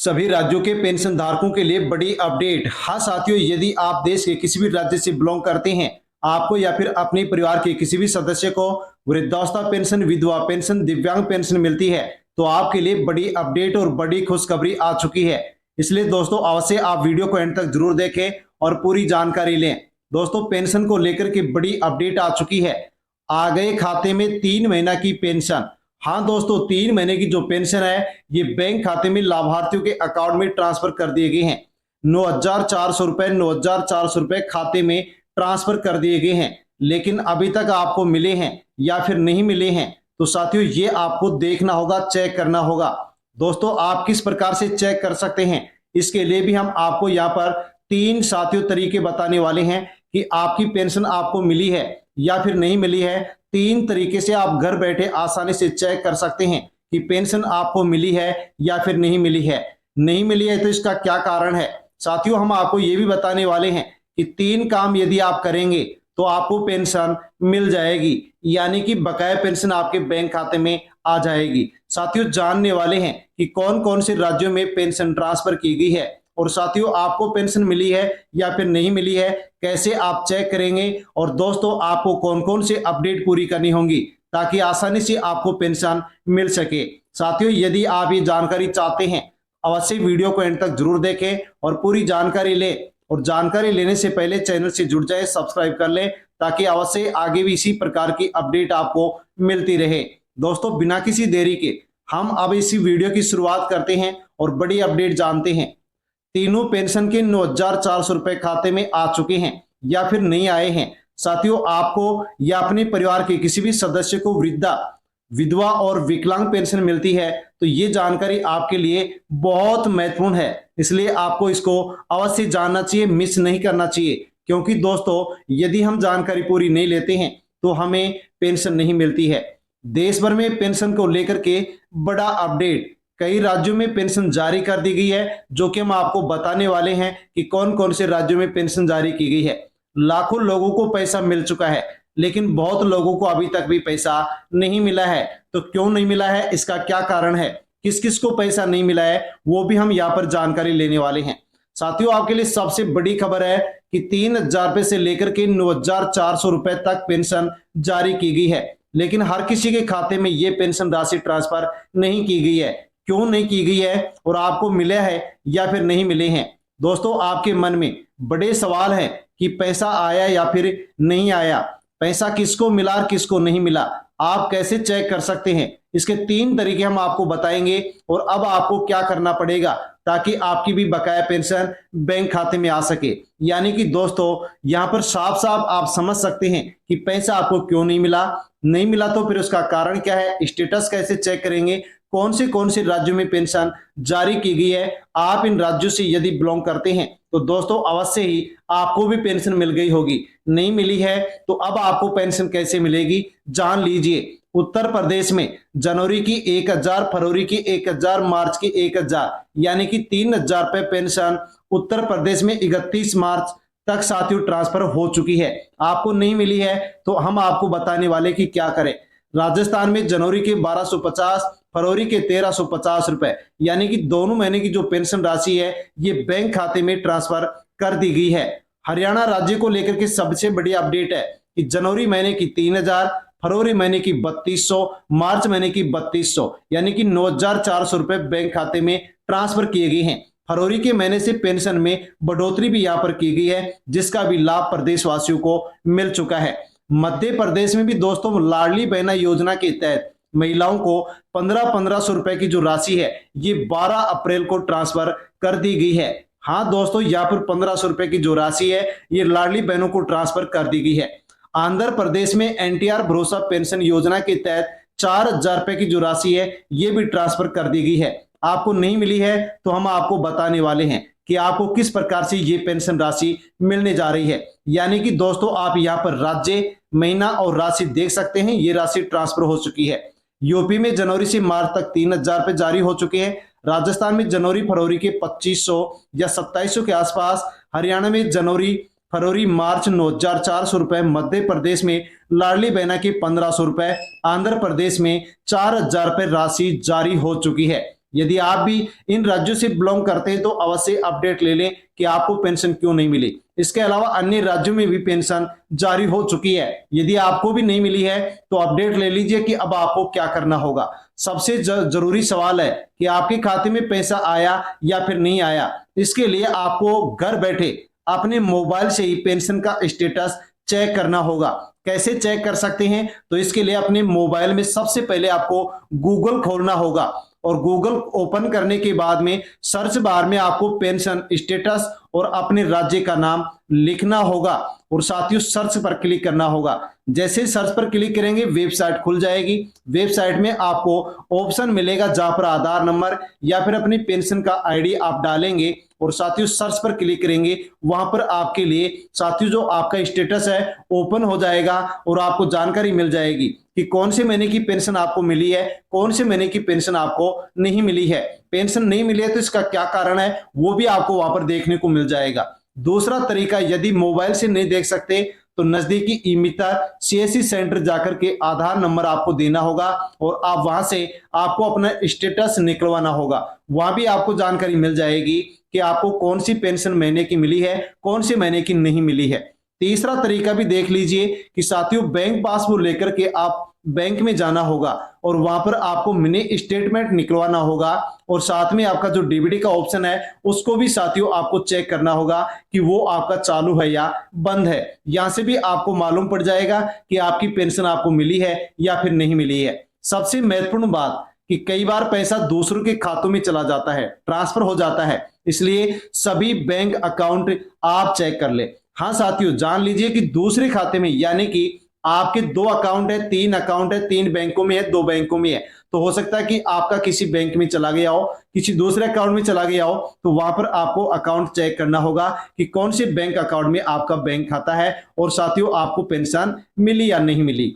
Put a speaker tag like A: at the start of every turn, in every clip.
A: सभी राज्यों के पेंशन धारकों के लिए बड़ी अपडेट। हाँ साथियों, यदि आप देश के किसी भी राज्य से बिलोंग करते हैं, आपको या फिर अपने परिवार के किसी भी सदस्य को वृद्धावस्था पेंशन, विधवा पेंशन, दिव्यांग पेंशन मिलती है, तो आपके लिए बड़ी अपडेट और बड़ी खुशखबरी आ चुकी है। इसलिए दोस्तों अवश्य आप वीडियो को एंड तक जरूर देखें और पूरी जानकारी लें। दोस्तों पेंशन को लेकर के बड़ी अपडेट आ चुकी है। आ गए खाते में 3 महीना की पेंशन। हाँ दोस्तों, 3 महीने की जो पेंशन है ये बैंक खाते में लाभार्थियों के अकाउंट में ट्रांसफर कर दिए गए हैं। 9,400 रुपए खाते में ट्रांसफर कर दिए गए हैं। लेकिन अभी तक आपको मिले हैं या फिर नहीं मिले हैं, तो साथियों ये आपको देखना होगा, चेक करना होगा। दोस्तों आप किस प्रकार से चेक कर सकते हैं, इसके लिए भी हम आपको यहाँ पर 3 साथियों तरीके बताने वाले हैं कि आपकी पेंशन आपको मिली है या फिर नहीं मिली है। 3 तरीके से आप घर बैठे आसानी से चेक कर सकते हैं कि पेंशन आपको मिली है या फिर नहीं मिली है। नहीं मिली है तो इसका क्या कारण है। साथियों हम आपको ये भी बताने वाले हैं कि 3 काम यदि आप करेंगे तो आपको पेंशन मिल जाएगी, यानी कि बकाया पेंशन आपके बैंक खाते में आ जाएगी। साथियों जानने वाले हैं कि कौन कौन से राज्यों में पेंशन ट्रांसफर की गई है, और साथियों आपको पेंशन मिली है या फिर नहीं मिली है, कैसे आप चेक करेंगे, और दोस्तों आपको कौन कौन से अपडेट पूरी करनी होंगी ताकि आसानी से आपको पेंशन मिल सके। साथियों यदि आप ये जानकारी चाहते हैं, अवश्य वीडियो को एंड तक जरूर देखें और पूरी जानकारी लें। और जानकारी लेने से पहले चैनल से जुड़ जाए, सब्सक्राइब कर लें ताकि अवश्य आगे भी इसी प्रकार की अपडेट आपको मिलती रहे। दोस्तों बिना किसी देरी के हम अब इसी वीडियो की शुरुआत करते हैं और बड़ी अपडेट जानते हैं। तीनों पेंशन के 9,400 रुपए खाते में आ चुके हैं या फिर नहीं आए हैं। साथियों आपको या अपने परिवार के किसी भी सदस्य को वृद्धा, विधवा और विकलांग पेंशन मिलती है, तो ये जानकारी आपके लिए बहुत महत्वपूर्ण है। इसलिए आपको इसको अवश्य जानना चाहिए, मिस नहीं करना चाहिए। क्योंकि दोस्तों यदि हम जानकारी पूरी नहीं लेते हैं तो हमें पेंशन नहीं मिलती है। देश भर में पेंशन को लेकर के बड़ा अपडेट, कई राज्यों में पेंशन जारी कर दी गई है, जो कि हम आपको बताने वाले हैं कि कौन कौन से राज्यों में पेंशन जारी की गई है। लाखों लोगों को पैसा मिल चुका है, लेकिन बहुत लोगों को अभी तक भी पैसा नहीं मिला है। तो क्यों नहीं मिला है, इसका क्या कारण है, किस किस को पैसा नहीं मिला है, वो भी हम यहाँ पर जानकारी लेने वाले हैं। साथियों आपके लिए सबसे बड़ी खबर है कि 3,000 रुपए से लेकर के 9,400 रुपए तक पेंशन जारी की गई है, लेकिन हर किसी के खाते में ये पेंशन राशि ट्रांसफर नहीं की गई है। क्यों नहीं की गई है और आपको मिला है या फिर नहीं मिले हैं। दोस्तों आपके मन में बड़े सवाल हैं कि पैसा आया या फिर नहीं आया, पैसा किसको मिला और किसको नहीं मिला, आप कैसे चेक कर सकते हैं। इसके 3 तरीके हम आपको बताएंगे और अब आपको क्या करना पड़ेगा ताकि आपकी भी बकाया पेंशन बैंक खाते में आ सके। यानी कि दोस्तों यहां पर साफ साफ आप समझ सकते हैं कि पैसा आपको क्यों नहीं मिला, नहीं मिला तो फिर उसका कारण क्या है, स्टेटस कैसे चेक करेंगे, कौन से राज्यों में पेंशन जारी की गई है। आप इन राज्यों से यदि बिलोंग करते हैं तो दोस्तों अवश्य ही आपको भी पेंशन मिल गई होगी। नहीं मिली है तो अब आपको पेंशन कैसे मिलेगी जान लीजिए। उत्तर प्रदेश में जनवरी की 1,000, फरवरी की 1,000, मार्च की 1,000, यानी कि 3,000 रुपए पेंशन उत्तर प्रदेश में 31 मार्च तक साथियों ट्रांसफर हो चुकी है। आपको नहीं मिली है तो हम आपको बताने वाले कि क्या करें। राजस्थान में जनवरी के 1,250, फरवरी के 1,350 रुपए, यानी कि दोनों महीने की जो पेंशन राशि है ये बैंक खाते में ट्रांसफर कर दी गई है। हरियाणा राज्य को लेकर के सबसे बड़ी अपडेट है कि जनवरी महीने की 3,000, फरवरी महीने की 3,200, मार्च महीने की 3,200, यानी कि 9,400 रुपए बैंक खाते में ट्रांसफर किए गए हैं। फरवरी के महीने से पेंशन में बढ़ोतरी भी यहाँ पर की गई है, जिसका भी लाभ प्रदेशवासियों को मिल चुका है। मध्य प्रदेश में भी दोस्तों लाडली बहना योजना के तहत महिलाओं को 1500 रुपए की जो राशि है ये 12 अप्रैल को ट्रांसफर कर दी गई है। हाँ दोस्तों यहाँ पर 1,500 रुपए की जो राशि है ये लाडली बहनों को ट्रांसफर कर दी गई है। आंध्र प्रदेश में एनटीआर भरोसा पेंशन योजना के तहत 4,000 रुपए की जो राशि है ये भी ट्रांसफर कर दी गई है। आपको नहीं मिली है तो हम आपको बताने वाले हैं कि आपको किस प्रकार से ये पेंशन राशि मिलने जा रही है। यानी कि दोस्तों आप यहाँ पर राज्य, महीना और राशि देख सकते हैं, ये राशि ट्रांसफर हो चुकी है। यूपी में जनवरी से मार्च तक 3,000 रुपए जारी हो चुके हैं। राजस्थान में जनवरी फरवरी के 2,500 या 2,700 के आसपास। हरियाणा में जनवरी फरवरी मार्च 9,400 रुपए। मध्य प्रदेश में लाडली बहना के 1,500 रुपए। आंध्र प्रदेश में 4,000 रुपए राशि जारी हो चुकी है। यदि आप भी इन राज्यों से बिलोंग करते हैं तो अवश्य अपडेट ले लें कि आपको पेंशन क्यों नहीं मिली। इसके अलावा अन्य राज्यों में भी पेंशन जारी हो चुकी है। यदि आपको भी नहीं मिली है तो अपडेट ले लीजिए कि अब आपको क्या करना होगा। सबसे जरूरी सवाल है कि आपके खाते में पैसा आया या फिर नहीं आया। इसके लिए आपको घर बैठे अपने मोबाइल से ही पेंशन का स्टेटस चेक करना होगा। कैसे चेक कर सकते हैं? तो इसके लिए अपने मोबाइल में सबसे पहले आपको गूगल खोलना होगा और गूगल ओपन करने के बाद में सर्च बार में आपको पेंशन स्टेटस और अपने राज्य का नाम लिखना होगा और साथ ही सर्च पर क्लिक करना होगा। जैसे सर्च पर क्लिक करेंगे वेबसाइट खुल जाएगी। वेबसाइट में आपको ऑप्शन मिलेगा जहां पर आधार नंबर या फिर अपनी पेंशन का आईडी आप डालेंगे और साथियों सर्च पर क्लिक करेंगे। वहां पर आपके लिए साथियों जो आपका स्टेटस है ओपन हो जाएगा और आपको जानकारी मिल जाएगी कि कौन से महीने की पेंशन आपको मिली है, कौन से महीने की पेंशन आपको नहीं मिली है। पेंशन नहीं मिली है तो इसका क्या कारण है वो भी आपको वहां पर देखने को मिल जाएगा। दूसरा तरीका, यदि मोबाइल से नहीं देख सकते तो नजदीकी ई-मित्र सीएससी सेंटर जाकर के आधार नंबर आपको देना होगा और आप वहां से आपको अपना स्टेटस निकलवाना होगा। वहां भी आपको जानकारी मिल जाएगी कि आपको कौन सी पेंशन महीने की मिली है, कौन से महीने की नहीं मिली है। तीसरा तरीका भी देख लीजिए कि साथियों बैंक पासबुक लेकर के आप बैंक में जाना होगा और वहां पर आपको मिनी स्टेटमेंट निकलवाना होगा और साथ में आपका जो डीबीडी का ऑप्शन है उसको भी साथियों आपको चेक करना होगा कि वो आपका चालू है या बंद है। यहां से भी आपको मालूम पड़ जाएगा कि आपकी पेंशन आपको मिली है या फिर नहीं मिली है। सबसे महत्वपूर्ण बात कि कई बार पैसा दूसरों के खातों में चला जाता है, ट्रांसफर हो जाता है, इसलिए सभी बैंक अकाउंट आप चेक कर ले। हाँ साथियों, जान लीजिए कि दूसरे खाते में यानी कि आपके 2 अकाउंट है, 3 अकाउंट है, 3 बैंकों में है, 2 बैंकों में है, तो हो सकता है कि आपका किसी बैंक में चला गया हो, किसी दूसरे अकाउंट में चला गया हो, तो वहां पर आपको अकाउंट चेक करना होगा कि कौन से बैंक अकाउंट में आपका बैंक खाता है और साथियों आपको पेंशन मिली या नहीं मिली।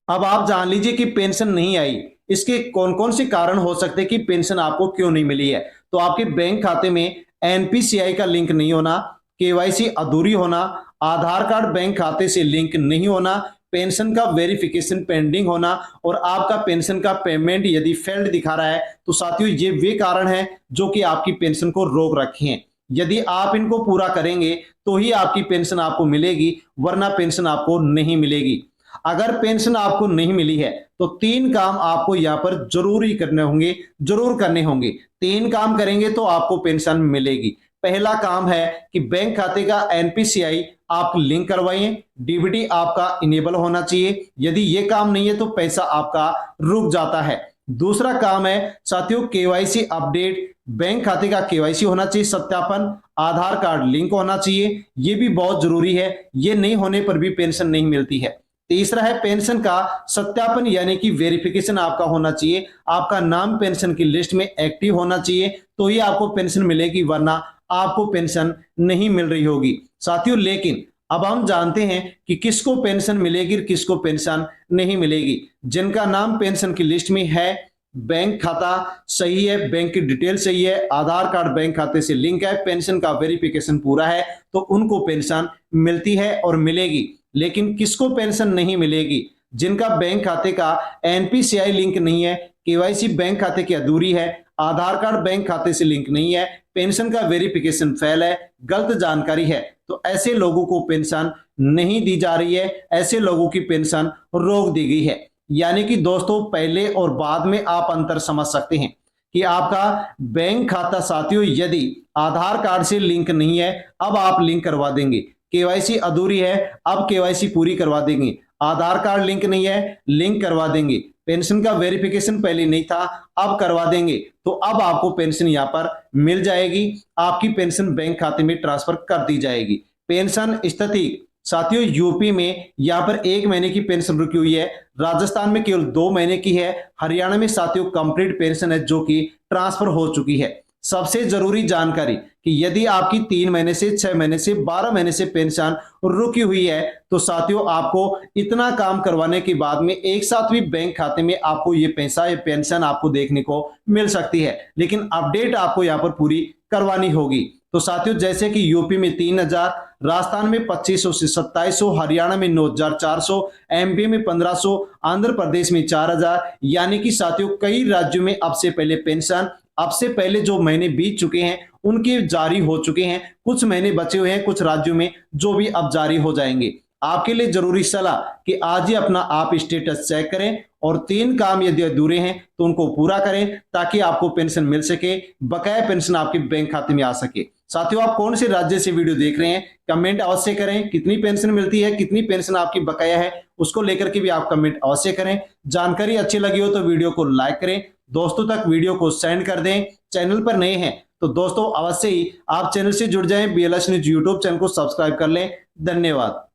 A: अब आप जान लीजिए कि पेंशन नहीं आई, इसके कौन कौन से कारण हो सकते हैं कि पेंशन आपको क्यों नहीं मिली है। तो आपके बैंक खाते में एनपीसीआई का लिंक नहीं होना, केवाईसी अधूरी होना, आधार कार्ड बैंक खाते से लिंक नहीं होना, पेंशन का वेरिफिकेशन पेंडिंग होना और आपका पेंशन का पेमेंट यदि फेल्ड दिखा रहा है तो साथियों ये वे कारण हैं जो कि आपकी पेंशन को रोक रखे हैं। यदि आप इनको पूरा करेंगे तो ही आपकी पेंशन आपको मिलेगी, वरना पेंशन आपको नहीं मिलेगी। अगर पेंशन आपको नहीं मिली है तो 3 काम आपको यहाँ पर जरूरी करने होंगे, जरूर करने होंगे। 3 काम करेंगे तो आपको पेंशन मिलेगी। पहला काम है कि बैंक खाते का एनपीसीआई आप लिंक करवाइए, डीबीटी आपका इनेबल होना चाहिए। यदि ये काम नहीं है तो पैसा आपका रुक जाता है। दूसरा काम है साथियों केवाईसी अपडेट, बैंक खाते का केवाईसी होना चाहिए, सत्यापन, आधार कार्ड लिंक होना चाहिए, ये भी बहुत जरूरी है। ये नहीं होने पर भी पेंशन नहीं मिलती है। तीसरा है पेंशन का सत्यापन यानी कि वेरिफिकेशन आपका होना चाहिए, आपका नाम पेंशन की लिस्ट में एक्टिव होना चाहिए तो ही आपको पेंशन मिलेगी, वरना आपको पेंशन नहीं मिल रही होगी। साथियों लेकिन अब हम जानते हैं कि किसको पेंशन मिलेगी, किसको पेंशन नहीं मिलेगी। जिनका नाम पेंशन की लिस्ट में है, बैंक खाता सही है, बैंक की डिटेल सही है, आधार कार्ड बैंक खाते से लिंक है, पेंशन का वेरिफिकेशन पूरा है, तो उनको पेंशन मिलती है और मिलेगी। लेकिन किसको पेंशन नहीं मिलेगी? जिनका बैंक खाते का एनपीसीआई लिंक नहीं है, केवाईसी बैंक खाते की अधूरी है, आधार कार्ड बैंक खाते से लिंक नहीं है, पेंशन का वेरिफिकेशन फेल है, गलत जानकारी है, तो ऐसे लोगों को पेंशन नहीं दी जा रही है, ऐसे लोगों की पेंशन रोक दी गई है। यानी कि दोस्तों पहले और बाद में आप अंतर समझ सकते हैं कि आपका बैंक खाता साथियों यदि आधार कार्ड से लिंक नहीं है, अब आप लिंक करवा देंगे। केवाईसी अधूरी है, अब केवाईसी पूरी करवा देंगे। आधार कार्ड लिंक नहीं है, लिंक करवा देंगे। पेंशन का वेरिफिकेशन पहले नहीं था, अब करवा देंगे, तो अब आपको पेंशन यहां पर मिल जाएगी। आपकी पेंशन बैंक खाते में ट्रांसफर कर दी जाएगी। पेंशन स्थिति साथियों यूपी में यहां पर 1 महीने की पेंशन रुकी हुई है, राजस्थान में केवल 2 महीने की है, हरियाणा में साथियों कंप्लीट पेंशन है जो कि ट्रांसफर हो चुकी है। सबसे जरूरी जानकारी कि यदि आपकी 3 महीने से 6 महीने से 12 महीने से पेंशन रुकी हुई है तो साथियों आपको इतना काम करवाने के बाद में एक साथ भी बैंक खाते में आपको ये पैसा या पेंशन आपको देखने को मिल सकती है, लेकिन अपडेट आपको यहाँ पर पूरी करवानी होगी। तो साथियों जैसे कि यूपी में 3,000, राजस्थान में 2500 से 2700, हरियाणा में 9400, एमपी में 1500, आंध्र प्रदेश में 4000। यानी कि साथियों कई राज्यों में अब से पहले पेंशन, अब से पहले जो महीने बीत चुके हैं उनके जारी हो चुके हैं, कुछ महीने बचे हुए हैं कुछ राज्यों में जो भी अब जारी हो जाएंगे। आपके लिए जरूरी सलाह कि आज ही अपना आप स्टेटस चेक करें और 3 काम यदि अधूरे हैं तो उनको पूरा करें ताकि आपको पेंशन मिल सके, बकाया पेंशन आपके बैंक खाते में आ सके। साथियों आप कौन से राज्य से वीडियो देख रहे हैं कमेंट अवश्य करें, कितनी पेंशन मिलती है, कितनी पेंशन आपकी बकाया है उसको लेकर के भी आप कमेंट अवश्य करें। जानकारी अच्छी लगी हो तो वीडियो को लाइक करें, दोस्तों तक वीडियो को सेंड कर दें। चैनल पर नए हैं तो दोस्तों अवश्य ही आप चैनल से जुड़ जाएं, BLS न्यूज यूट्यूब चैनल को सब्सक्राइब कर लें। धन्यवाद।